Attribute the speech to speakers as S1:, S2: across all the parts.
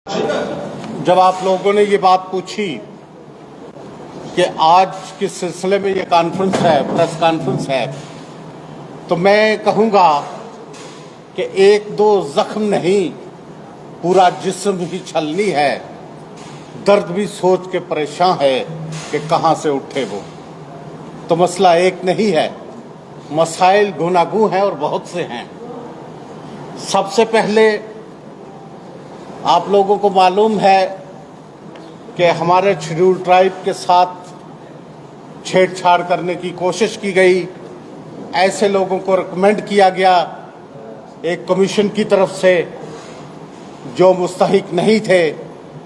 S1: जब आप लोगों ने ये बात पूछी कि आज किस सिलसिले में ये कॉन्फ्रेंस है, प्रेस कॉन्फ्रेंस है, तो मैं कहूँगा कि एक दो जख्म नहीं, पूरा जिस्म ही छलनी है। दर्द भी सोच के परेशान है कि कहाँ से उठे वो। तो मसला एक नहीं है, मसाइल गुनागू हैं और बहुत से हैं। सबसे पहले आप लोगों को मालूम है कि हमारे शेड्यूल ट्राइब के साथ छेड़छाड़ करने की कोशिश की गई। ऐसे लोगों को रिकमेंड किया गया एक कमीशन की तरफ से जो मुस्तहिक नहीं थे।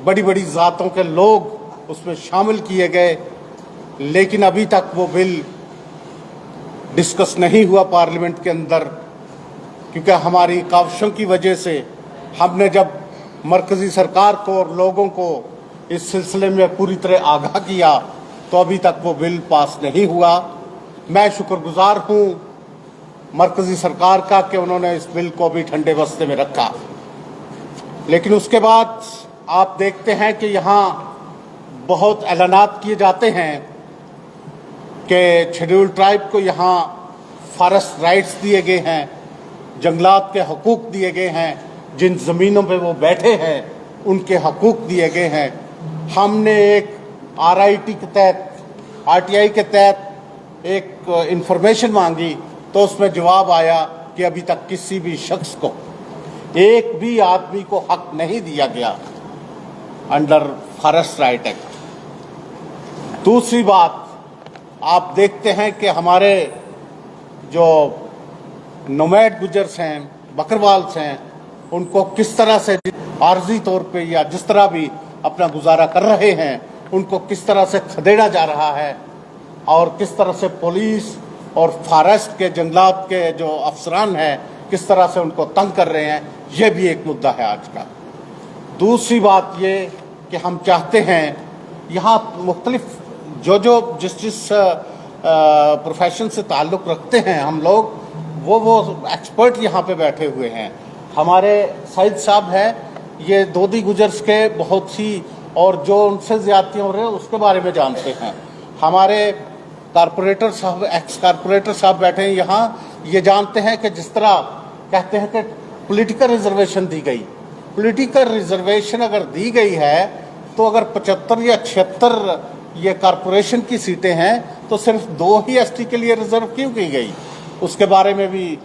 S1: बड़ी बड़ी ज़ातों के लोग उसमें शामिल किए गए, लेकिन अभी तक वो बिल डिस्कस नहीं हुआ पार्लियामेंट के अंदर, क्योंकि हमारी काविशों की वजह से हमने जब मरकज़ी सरकार को और लोगों को इस सिलसिले में पूरी तरह आगाह किया तो अभी तक वो बिल पास नहीं हुआ। मैं शुक्रगुजार हूँ मरकज़ी सरकार का कि उन्होंने इस बिल को भी ठंडे बस्ते में रखा। लेकिन उसके बाद आप देखते हैं कि यहाँ बहुत ऐलानात किए जाते हैं कि शेड्यूल ट्राइब को यहाँ फॉरेस्ट राइट्स दिए गए हैं, जंगलात के हकूक़ दिए गए हैं, जिन ज़मीनों पे वो बैठे हैं उनके हकूक़ दिए गए हैं। हमने एक आरआईटी के तहत, आरटीआई के तहत एक इंफॉर्मेशन मांगी तो उसमें जवाब आया कि अभी तक किसी भी शख्स को, एक भी आदमी को हक नहीं दिया गया अंडर फॉरेस्ट राइट एक्ट। दूसरी बात, आप देखते हैं कि हमारे जो नोमैड गुजर्स हैं, बकरवाल्स हैं, उनको किस तरह से आर्जी तौर पे या जिस तरह भी अपना गुजारा कर रहे हैं, उनको किस तरह से खदेड़ा जा रहा है और किस तरह से पुलिस और फॉरेस्ट के जंगलात के जो अफसरान हैं किस तरह से उनको तंग कर रहे हैं, ये भी एक मुद्दा है आज का। दूसरी बात ये कि हम चाहते हैं यहाँ मुख्तलिफ जो जिस प्रोफेशन से ताल्लुक़ रखते हैं हम लोग, वो एक्सपर्ट यहाँ पे बैठे हुए हैं। हमारे सईद साहब हैं, ये दोदी गुजर्स के बहुत सी और जो उनसे ज़्यादतियाँ हो रही हैं उसके बारे में जानते हैं। हमारे कारपोरेटर साहब, एक्स कारपोरेटर साहब बैठे हैं यहाँ, ये जानते हैं कि जिस तरह कहते हैं कि पॉलिटिकल रिजर्वेशन दी गई, पॉलिटिकल रिजर्वेशन अगर दी गई है तो अगर 75 या 76 ये कारपोरेशन की सीटें हैं तो सिर्फ 2 ही एसटी के लिए रिजर्व क्यों की गई, उसके बारे में भी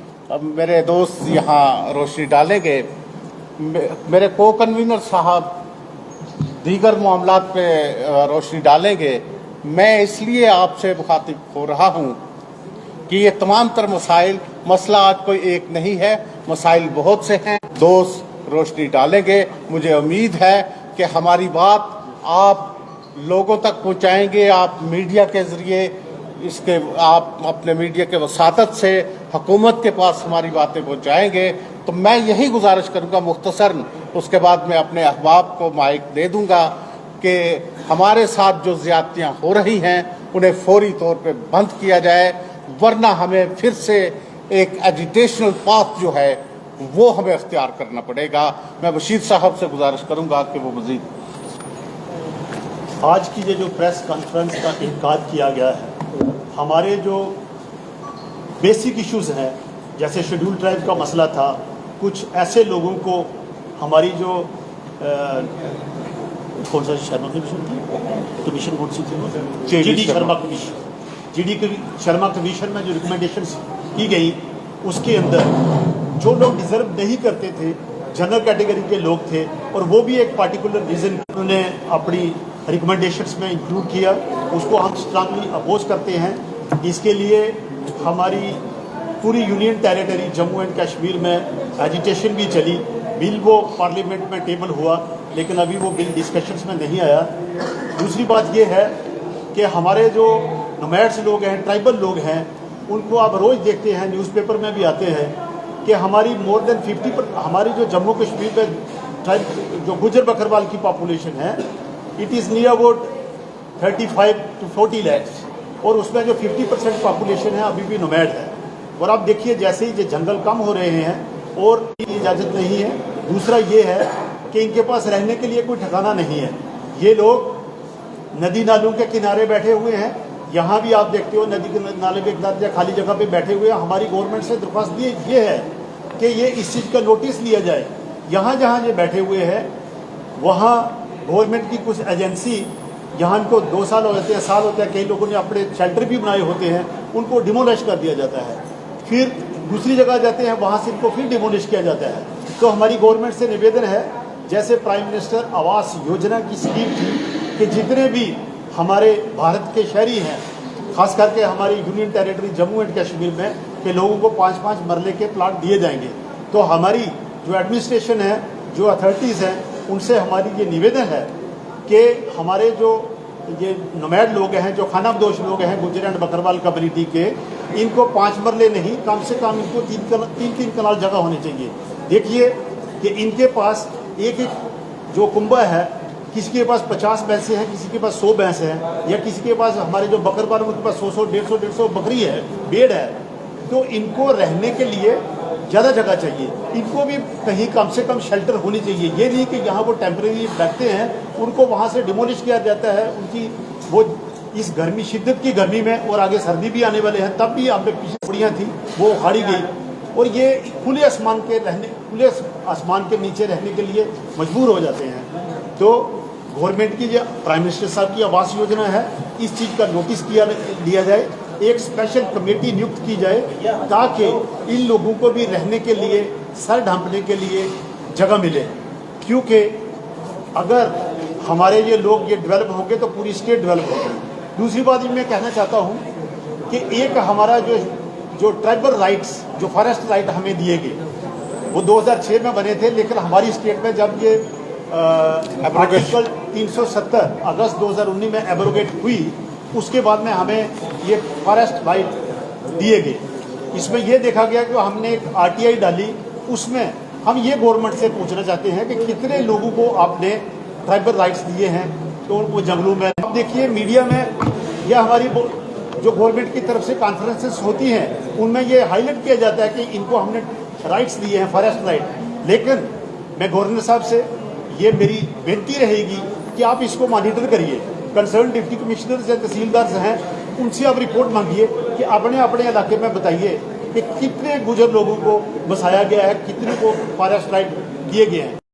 S1: मेरे दोस्त यहाँ रोशनी डालेंगे। मेरे को कन्वीनर साहब दीगर मामलात पे रोशनी डालेंगे। मैं इसलिए आपसे मुखातिब हो रहा हूँ कि ये तमाम तर मसला आज कोई एक नहीं है, मसाइल बहुत से हैं। दोस्त रोशनी डालेंगे। मुझे उम्मीद है कि हमारी बात आप लोगों तक पहुँचाएंगे, आप मीडिया के ज़रिए इसके, आप अपने मीडिया के वसातत से हुकूमत के पास हमारी बातें पहुँचाएंगे। तो मैं यही गुजारिश करूँगा मुख्तसरन, उसके बाद मैं अपने अहबाब को माइक दे दूँगा कि हमारे साथ जो ज़्यादतियाँ हो रही हैं उन्हें फौरी तौर पे बंद किया जाए, वरना हमें फिर से एक एजिटेशनल पाथ जो है वो हमें अख्तियार करना पड़ेगा। मैं बशीर साहब से गुजारिश करूँगा कि वो मज़ीद।
S2: आज की ये जो प्रेस कॉन्फ्रेंस का इनेकाद किया गया है, हमारे जो बेसिक इश्यूज़ हैं, जैसे शेड्यूल ट्राइब का मसला था, कुछ ऐसे लोगों को हमारी जो कौन सा शर्मा कमीशन थी, कमीशन कौन सी थी, GD Sharma commission, GD Sharma commission में जो रिकमेंडेशंस की गई उसके अंदर जो लोग डिज़र्व नहीं करते थे, जनरल कैटेगरी के लोग थे, और वो भी एक पार्टिकुलर रीज़न उन्होंने अपनी रिकमेंडेशंस में इंक्लूड किया, उसको हम स्ट्रांगली अपोज करते हैं। इसके लिए हमारी पूरी union territory Jammu and Kashmir में एजिटेशन भी चली। बिल वो पार्लियामेंट में टेबल हुआ, लेकिन अभी वो बिल डिस्कशंस में नहीं आया। दूसरी बात ये है कि हमारे जो नोमैड्स लोग हैं, ट्राइबल लोग हैं, उनको आप रोज़ देखते हैं, न्यूज़पेपर में भी आते हैं कि हमारी मोर देन 50% हमारी जो जम्मू कश्मीर में ट्राइब जो गुजर बकरवाल की पॉपुलेशन है, it is near about 35 to 40 lakhs, और उसमें जो 50% पॉपुलेशन है अभी भी नोमैड है। और आप देखिए जैसे ही ये जंगल कम हो रहे हैं और इजाज़त नहीं है। दूसरा ये है कि इनके पास रहने के लिए कोई ठिकाना नहीं है। ये लोग नदी नालों के किनारे बैठे हुए हैं, यहाँ भी आप देखते हो नदी के नाले के किनारे खाली जगह पे बैठे हुए हैं। हमारी गवर्नमेंट से दरख्वास्त ये है कि ये इस चीज़ का नोटिस लिया जाए। यहाँ जहाँ ये बैठे हुए हैं वहाँ गवर्नमेंट की कुछ एजेंसी, यहाँ इनको 2 साल हो जाते हैं, साल होते हैं, कई लोगों ने अपने शेल्टर भी बनाए होते हैं, उनको डिमोलिश कर दिया जाता है। फिर दूसरी जगह जाते हैं, वहाँ से इनको फिर डिमोलिश किया जाता है। तो हमारी गवर्नमेंट से निवेदन है, जैसे प्राइम मिनिस्टर आवास योजना की स्कीम थी कि जितने भी हमारे भारत के शहरी हैं, खास करके हमारी union territory Jammu and Kashmir में, के लोगों को 5-5 मरले के प्लाट दिए जाएंगे। तो हमारी जो एडमिनिस्ट्रेशन है, जो अथॉरिटीज़ हैं, उनसे हमारी ये निवेदन है कि हमारे जो ये नोमैड लोग हैं, जो खानाबदोश लोग हैं गुजर एंड बकरवाल कम्युनिटी के, इनको 5 मरले नहीं, कम से कम इनको 3 कनाल जगह होनी चाहिए। देखिए कि इनके पास एक जो कुंबा है, किसी के पास 50 भैंसें हैं, किसी के पास 100 भैंसें हैं, या किसी के पास हमारे जो बकरवाल उनके पास 100 150 बकरी है, भेड़ है। तो इनको रहने के लिए ज़्यादा जगह चाहिए, इनको भी कहीं कम से कम शेल्टर होनी चाहिए। ये नहीं कि यहाँ वो टेम्परेरी बैठते हैं, उनको वहाँ से डिमोलिश किया जाता है। उनकी वो इस गर्मी, शिद्दत की गर्मी में, और आगे सर्दी भी आने वाले हैं, तब भी अब पीछे पड़ियाँ थी वो उखाड़ी गई, और ये खुले आसमान के नीचे रहने के लिए मजबूर हो जाते हैं। तो गवर्नमेंट की जो प्राइम मिनिस्टर साहब की आवास योजना है, इस चीज़ का नोटिस लिया जाए, एक स्पेशल कमेटी नियुक्त की जाए, ताकि इन लोगों को भी रहने के लिए, सर ढांपने के लिए जगह मिले। क्योंकि अगर हमारे ये लोग ये डेवलप होंगे तो पूरी स्टेट डेवलप होगी। दूसरी बात मैं कहना चाहता हूँ कि एक हमारा जो ट्राइबल राइट्स, जो फॉरेस्ट राइट हमें दिए गए, वो 2006 में बने थे, लेकिन हमारी स्टेट में जब ये आर्टिकल 370 अगस्त 2019 में एब्रोगेट हुई, उसके बाद में हमें ये फॉरेस्ट राइट दिए गए। इसमें यह देखा गया कि हमने एक RTI डाली, उसमें हम ये गवर्नमेंट से पूछना चाहते हैं कि कितने लोगों को आपने ट्राइबल राइट्स दिए हैं तो उनको जंगलों में। अब देखिए मीडिया में या हमारी जो गवर्नमेंट की तरफ से कॉन्फ्रेंसेस होती हैं, उनमें ये हाईलाइट किया जाता है कि इनको हमने राइट्स दिए हैं, फॉरेस्ट राइट। लेकिन मैं गवर्नर साहब से ये मेरी बेनती रहेगी कि आप इसको मॉनिटर करिए। कंसर्न डिप्टी कमिश्नर या तहसीलदार हैं, उनसे आप रिपोर्ट मांगिए कि अपने अपने इलाके में बताइए कि कितने गुजर लोगों को बसाया गया है, कितने को फॉरेस्ट राइट दिए गए हैं।